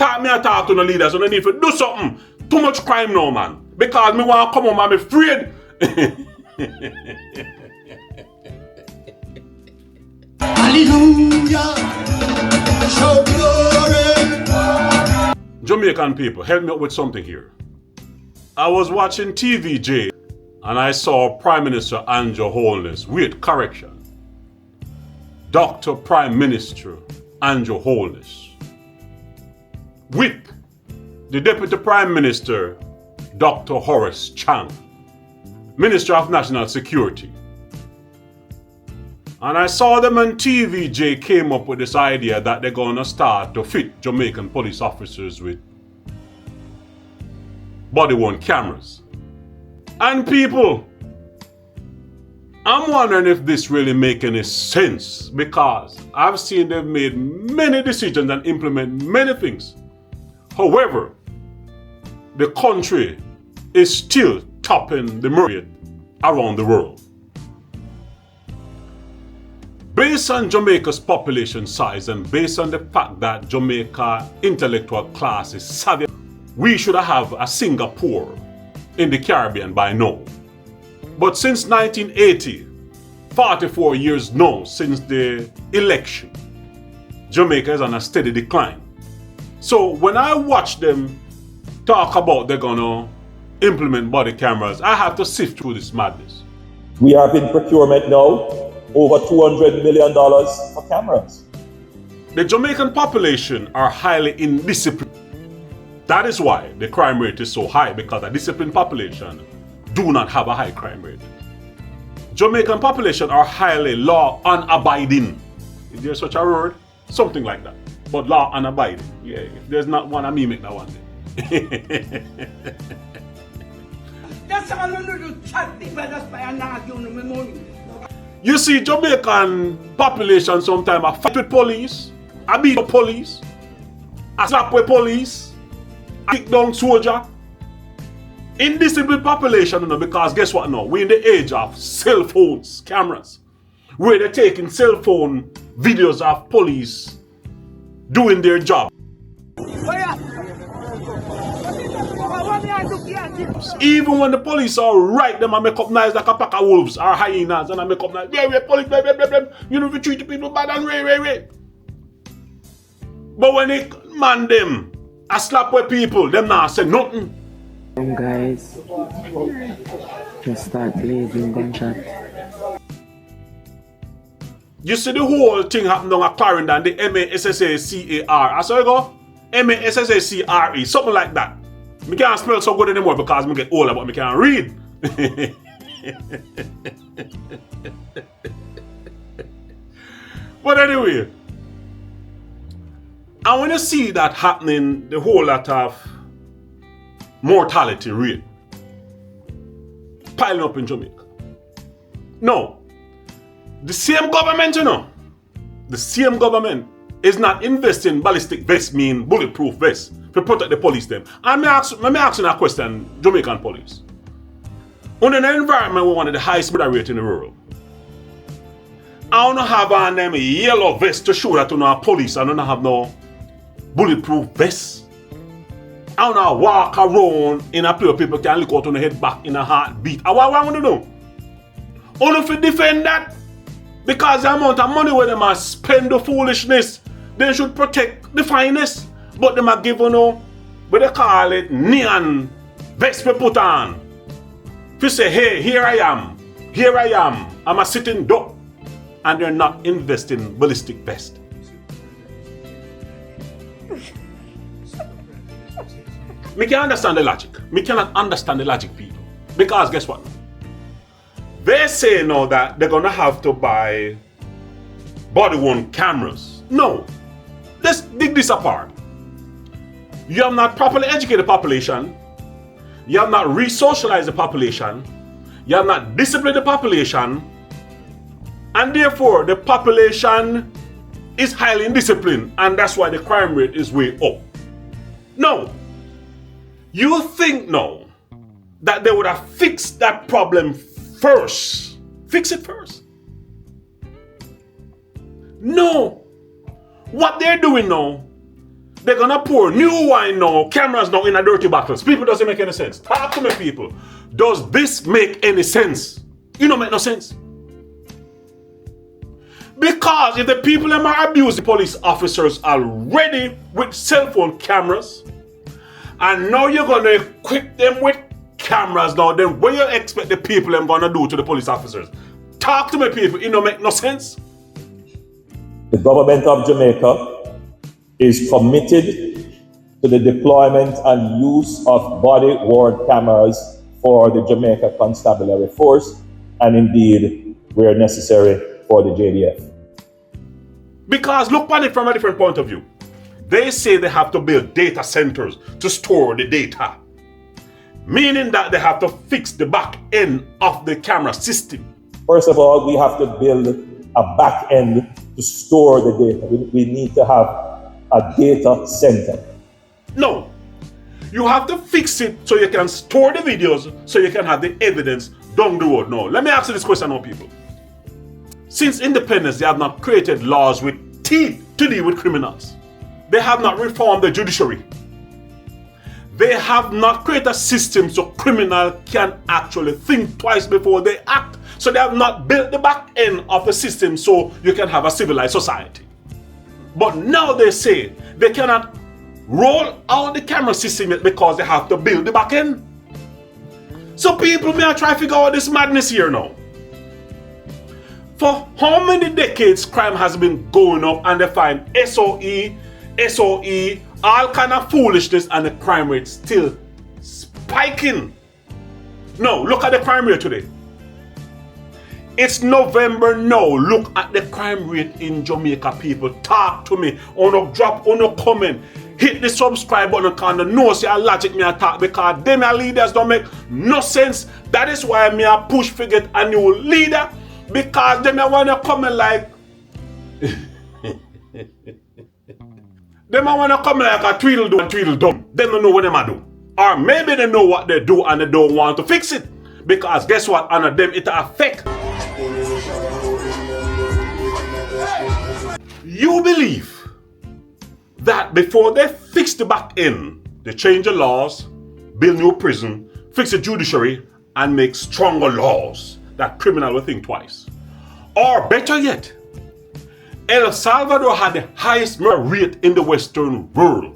I talk to the leaders, so they need to do something. Too much crime now, man. Because me want to come home, I'm afraid. Hallelujah. Show glory. Jamaican people, help me out with something here. I was watching TVJ and I saw Prime Minister Andrew Holness. Wait, correction. Dr. Prime Minister Andrew Holness with the Deputy Prime Minister Dr. Horace Chang, Minister of National Security. And I saw them on TVJ came up with this idea that they're gonna start to fit Jamaican police officers with body-worn cameras. And people, I'm wondering if this really makes any sense, because I've seen they've made many decisions and implement many things. However, the country is still topping the myriad around the world. Based on Jamaica's population size and based on the fact that Jamaica intellectual class is savvy, we should have a Singapore in the Caribbean by now. But since 1980, 44 years now since the election, Jamaica is on a steady decline. So when I watch them talk about they're gonna implement body cameras, I have to sift through this madness. We have in procurement now over $200 million for cameras. The Jamaican population are highly indisciplined. That is why the crime rate is so high, because a disciplined population do not have a high crime rate. Jamaican population are highly law unabiding. Is there such a word? Something like that. But law unabiding. Yeah, if there's not one, I me make that one thing. You see, Jamaican population sometimes I fight with police, I beat the police, I slap with police, I kick down soldier. Indisciplined population, you know, because guess what now? We're in the age of cell phones, cameras, where they're taking cell phone videos of police doing their job. Even when the police are right, them I make up nice like a pack of wolves or hyenas, and I make up nice, police, you know, we treat the people bad and way. But when they man them, I slap with people, them not say nothing. Guys, just start blazing gunshot. You see the whole thing happen down at Clarendon, the M-A-S-S-A-C-A-R. I saw you go, M-A-S-S-A-C-R-E, something like that. I can't spell so good anymore because I get older, but I can't read. But anyway, and when you see that happening, the whole lot of mortality rate piling up in Jamaica. No, the same government, you know, the same government is not investing ballistic vests, mean bulletproof vests, to protect the police them. And me asking a question, Jamaican police. On an environment with one of the highest murder rate in the world, I don't have on them yellow vest to show that you know police, I don't have no bulletproof vests. I don't know, walk around in a place where people can look out on the head back in a heartbeat. And what I want to do? Only if you defend that, because the amount of money where they must spend the foolishness, they should protect the finest. But they must give you know, what they call it, neon vest we put on. If you say, hey, here I am, I'm a sitting duck, and they're not investing ballistic vest. Me can't understand the logic. Me cannot understand the logic, people. Because guess what? They say now that they're gonna have to buy body-worn cameras. No. Let's dig this apart. You have not properly educated the population. You have not re-socialized the population. You have not disciplined the population. And therefore, the population is highly indisciplined. And that's why the crime rate is way up. No. You think now that they would have fixed that problem first? Fix it first. No. What they're doing now, They're gonna pour new wine now, cameras now in a dirty bottles. People, doesn't make any sense. Talk to me, people. Does this make any sense? It don't make no sense. Because if the people that are abusing police officers already with cell phone cameras, and now you're gonna equip them with cameras now, then what you expect the people them gonna do to the police officers? Talk to me, people. It don't make no sense. The government of Jamaica is committed to the deployment and use of body-worn cameras for the Jamaica Constabulary Force, and indeed, where necessary, for the JDF. Because look at it from a different point of view. They say they have to build data centers to store the data, meaning that they have to fix the back end of the camera system. First of all, we have to build a back end to store the data. We need to have a data center. No, you have to fix it so you can store the videos, so you can have the evidence down the road. No, let me ask you this question now, people. Since independence, they have not created laws with teeth to deal with criminals. They have not reformed the judiciary. They have not created a system so criminals can actually think twice before they act. So they have not built the back end of the system so you can have a civilized society. But now they say they cannot roll out the camera system yet because they have to build the back end. So people may try to figure out this madness here now. For how many decades crime has been going up and they find SOE, all kind of foolishness, and the crime rate still spiking. No, look at the crime rate today. It's November now. Look at the crime rate in Jamaica, people. Talk to me. On a drop, on a comment. Hit the subscribe button because the know say logic me attack because them leaders don't make no sense. That is why me a push to get a new leader, because them want to comment like them want to come like a tweedledum and tweedledum. They don't know what them do. Or maybe they know what they do and they don't want to fix it. Because guess what? Under them it affect. You believe that before they fix the back end, they change the laws, build new prison, fix the judiciary, and make stronger laws that criminals will think twice. Or better yet, El Salvador had the highest murder rate in the Western world.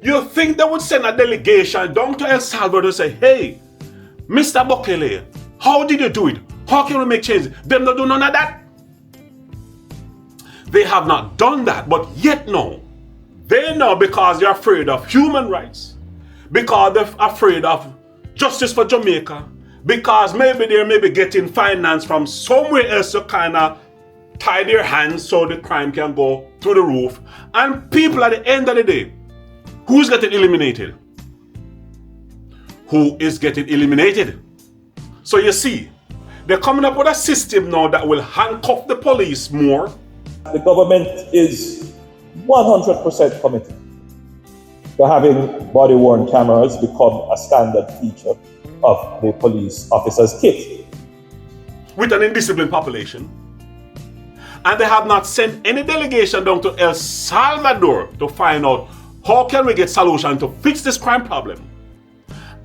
You think they would send a delegation down to El Salvador and say, hey, Mr. Bukele, how did you do it? How can we make changes? Them don't do none of that. They have not done that, but yet no. They know because they're afraid of human rights, because they're afraid of justice for Jamaica, because maybe they're getting finance from somewhere else to kind of tie their hands so the crime can go through the roof. And people at the end of the day, who's getting eliminated? Who is getting eliminated? So you see, they're coming up with a system now that will handcuff the police more. The government is 100% committed to having body-worn cameras become a standard feature of the police officer's kit. With an indisciplined population. And they have not sent any delegation down to El Salvador to find out how can we get solution to fix this crime problem.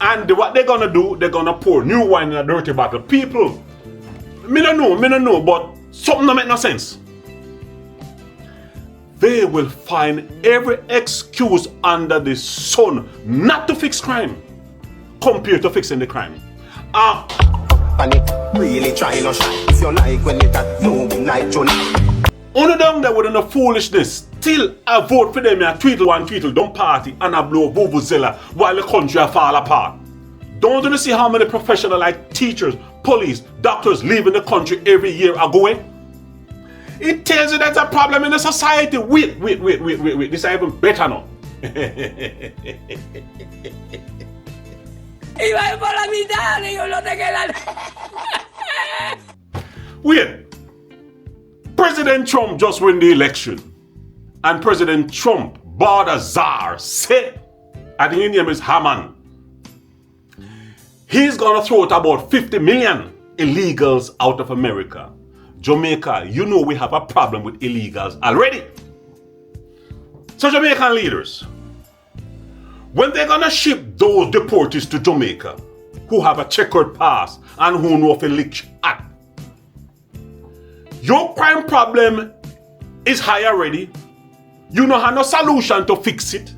And what they're gonna do, they're gonna pour new wine in a dirty bottle. People, me don't know, but something don't make no sense. They will find every excuse under the sun not to fix crime compared to fixing the crime. Really trying to shine. If you like when it at no like Jonah. Only down there with enough foolishness, still I vote for them a tweedledum party and a blow vuvuzela while the country a fall apart. Don't you see how many professionals like teachers, police, doctors leaving the country every year are going? It tells you there's a problem in the society. Wait. This is even better now. Wait. President Trump just won the election. And President Trump bought a czar, say, I think his name is Haman. He's gonna throw out about 50 million illegals out of America. Jamaica, you know we have a problem with illegals already. So Jamaican leaders, when they're gonna ship those deportees to Jamaica who have a checkered past and who know if a lick at, your crime problem is high already. You don't have no solution to fix it.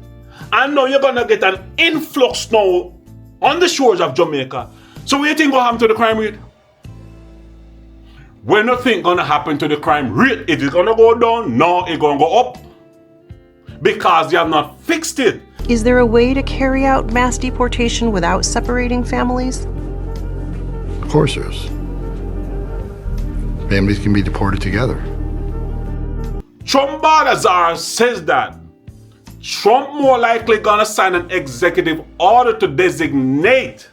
And now you're gonna get an influx now on the shores of Jamaica. So what do you think will happen to the crime rate? When nothing gonna happen to the crime rate, is it gonna go down? No, it's gonna go up. Because they have not fixed it. Is there a way to carry out mass deportation without separating families? Of course there is. Families can be deported together. Trump Balazar says that Trump more likely gonna sign an executive order to designate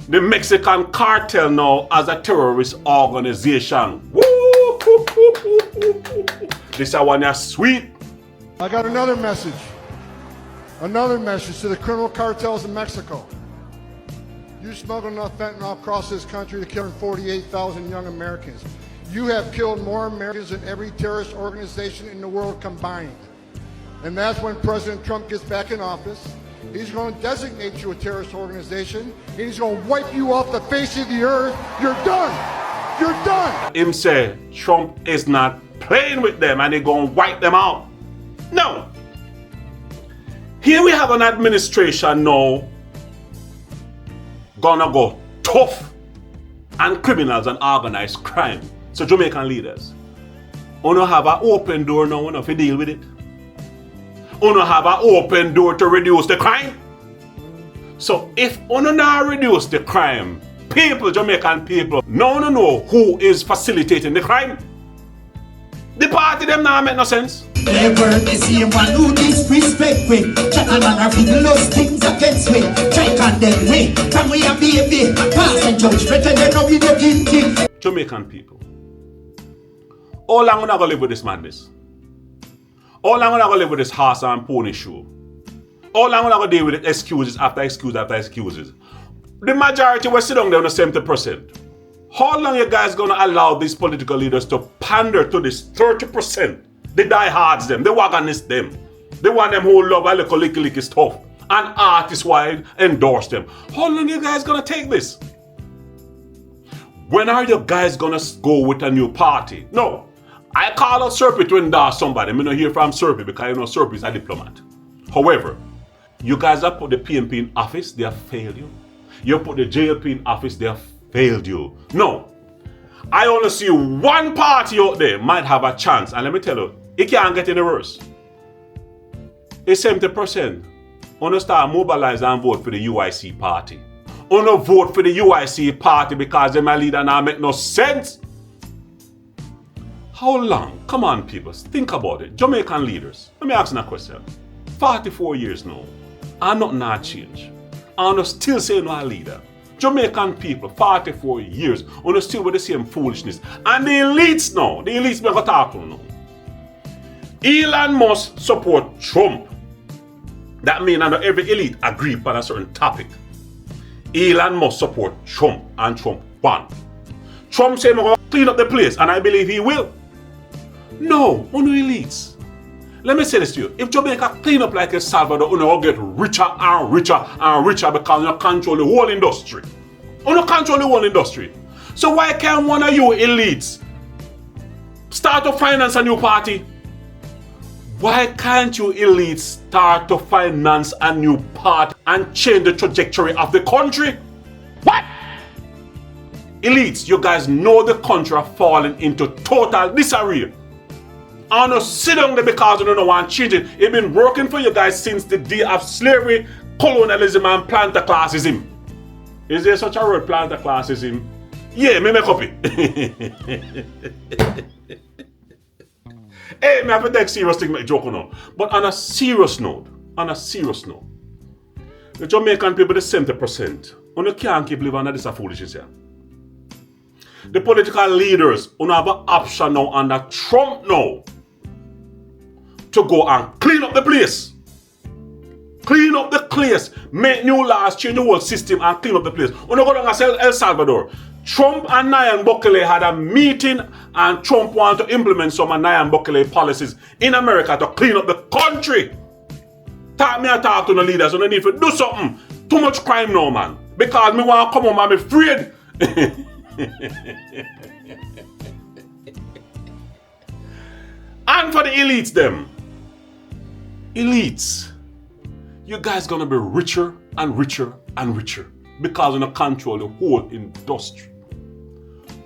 the Mexican cartel now as a terrorist organization. Woo! This one is sweet. I got another message. Another message to the criminal cartels in Mexico. You smuggled enough fentanyl across this country to kill 48,000 young Americans. You have killed more Americans than every terrorist organization in the world combined. And that's when President Trump gets back in office. He's going to designate you a terrorist organization, and he's going to wipe you off the face of the earth. You're done. You're done. Him say Trump is not playing with them and they're going to wipe them out. No. Here we have an administration now gonna go tough on criminals and organized crime. So Jamaican leaders, you don't have an open door now enough to deal with it. You don't have an open door to reduce the crime. So if you don't reduce the crime, people, Jamaican people, no know who is facilitating the crime. The party them now make no sense. Never the same one who disrespect with. Chat and man are people those things against me. Try condemn me. Come we a baby. Pass and judge. Pretend they know we no guilty. Jamaican people, how long we not gonna live with this madness? How long we not gonna live with this horse and pony show? How long we not gonna deal with it excuses after excuse after excuses? The majority will sit down there on the 70%. How long you guys gonna allow these political leaders to pander to this 30%? The diehards them, the wagonists them, the one them who love a little licky stuff, and artists wide endorse them. How long you guys gonna take this? When are you guys gonna go with a new party? No, I call out Serpy to endorse somebody. I'm not hear from Serpy because you know Serpy is a diplomat. However, you guys have put the PNP in office, they have failed you. You put the JLP in office, they have failed you. No, I only see one party out there might have a chance, and let me tell you, it can't get any worse. It's 70%. Wanna start mobilize and vote for the UIC party. Wanna vote for the UIC party because them a leader now make no sense. How long? Come on, people, think about it. Jamaican leaders, let me ask you a question. 44 years now, and nothing not change. And I still say no a leader. Jamaican people, 44 years, and still with the same foolishness. And the elites now, the elites we got talk to now. Elon Musk support Trump. That means that every elite agree on a certain topic. Elon Musk support Trump, and Trump won. Trump said, I'm going to clean up the place, and I believe he will. No, only elites. Let me say this to you. If Jamaica clean up like El Salvador, you will get richer and richer and richer because you control the whole industry. You control the whole industry. So why can't one of you elites start to finance a new party? Why can't you elites start to finance a new party and change the trajectory of the country? What? Elites, you guys know the country are falling into total disarray. And you sit down there because you don't want to change it. It's been working for you guys since the day of slavery, colonialism, and planter classism. Is there such a word, planter classism? Yeah, me make copy. Hey, me have a take serious thing, make joke now. But on a serious note, the Jamaican people, the 70%, you can't keep living under this foolishness here. The political leaders, you have an option now under Trump now to go and clean up the place. Clean up the place. Make new laws, change the whole system and clean up the place. You go down and sell El Salvador. Trump and Nayib Bukele had a meeting and Trump wanted to implement some of Nayib Bukele policies in America to clean up the country. Talk to the leaders, and I need to do something. Too much crime now, man. Because me want to come home, I'm afraid. And for the elites, them. Elites. You guys gonna be richer and richer and richer. Because you control the whole industry.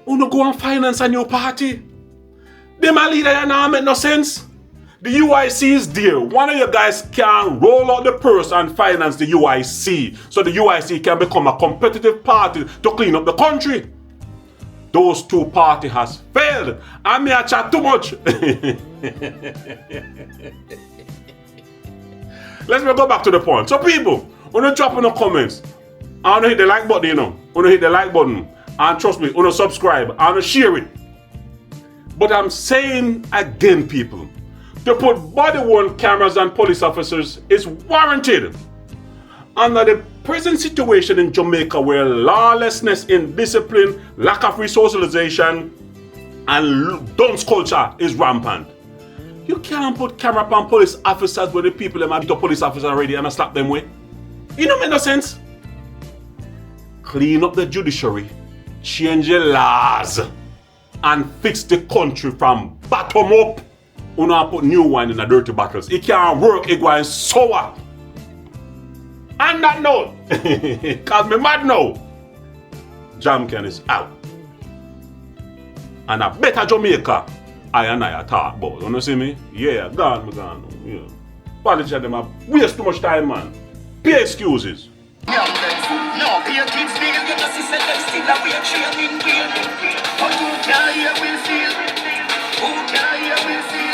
You go and finance a new party. Them a leader that now make no sense. The UIC is there. One of you guys can roll out the purse and finance the UIC so the UIC can become a competitive party to clean up the country. Those two parties has failed. I may chat too much. Let's go back to the point. So people, when you drop in the comments, I want to hit the like button, you know. I want to hit the like button. And trust me, I want to subscribe. I want to share it. But I'm saying again, people, to put body-worn cameras on police officers is warranted. Under the present situation in Jamaica where lawlessness, indiscipline, lack of resocialization, and dunce culture is rampant, you can't put camera on police officers where the people that might be the police officers already and slap them with. You don't make no sense. Clean up the judiciary, change the laws, and fix the country from bottom up. You know, put new wine in the dirty bottles. It can't work, it going sour. And that note, cause me mad now, Jamaican is out. And a better Jamaica, I talk about. You know see me? Yeah, gone. Yeah. Politicians them have waste too much time, man. Pay excuses. No, pay kids bill. You just see them still a way training wheel. But who can hear will feel? Who can hear will feel?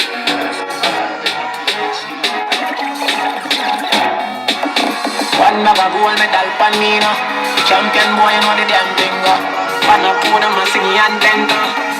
One bag of gold medal pan me, no. Champion boy, you know the damn thing, Pan a food, I'm a singing and blender.